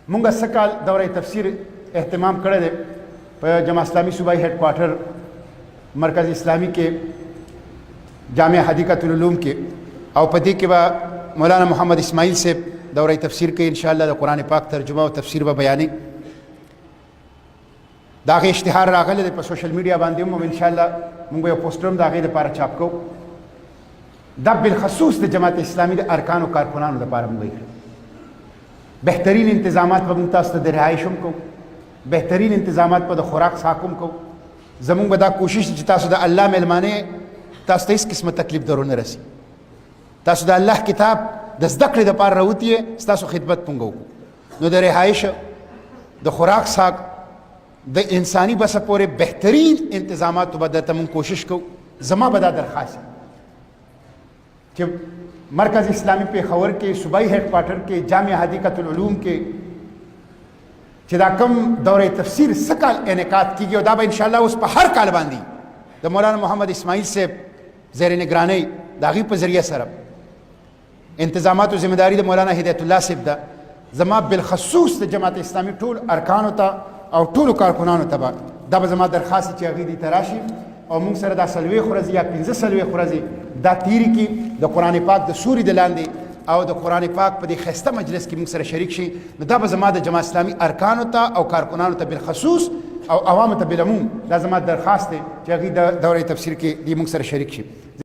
مونږ سکال دوره تفسیر اهتمام کړی دی په جماع اسلامي صوبایي هیډ کوارټر مرکز اسلامي کې جامع حدیقة العلوم کې او په دې کې به مولانا محمد اسماعیل صاحب دوره تفسیر کوي انشاءالله د قرآن پاک ترجمه او تفسیر به بیانوي. د هغې اشتهار راغلی دی په سوشل میډیا باندې هم انشاءالله مونږ به یو پوسټر هم د هغې دپاره چاپ کوو. دا بالخصوص د جماعت اسلامي د ارکانو کارکنانو دپاره مونږ ویل بهترین انتظامات به مونږ تاسو ته د رهایش هم کوو، بهترین انتظامات به د خوراک څښاک هم کوو. زمونږ به دا کوشش چې تاسو د الله میلمانه تاسو ته هېڅ قسمه تکلیف درو نه رسي. تاسو د الله کتاب د زده کړې دپاره راوتي یې ستاسو خدمت مونږ وکړو. نو د رهایش د خوراک څښاک د انساني بسه پورې بهترین انتظاماتو به درته مونږ کوشش کوو. زما به دا درخواست چې مرکز اسلامی پیښور کې صوبایي هیډ کوارټر کې جامع حدیقة العلوم کې چې دا کم دوره تفسیر سکال انعقاد کیږي او دا به انشاءالله اوس په هر کال باندې د مولانا محمد اسماعیل صاحب زیر نگرانۍ د هغې په ذریعه سره انتظامات او ذمہ داری د مولانا هدایت الله صاحب ده. زما بالخصوص د جماعت اسلامي ټول ارکانو ته او ټولو کارکنانو ته به دا به زما درخواست چې هغوی دې ته راشي او موږ سره دا 40 ورځې یا 15 ورځې دا تیرې کړي د قرآن پاک د سوري د لاندې او د قرآن پاک په دې ښایسته مجلس کې موږ سره شریک شي. نو دا به زما د جماعت اسلامي ارکانو ته او کارکنانو ته بالخصوص او عوامو ته بالعموم دا زما درخواست دی چې هغوی د دوره تفسیر کې دې موږ سره شریک شي.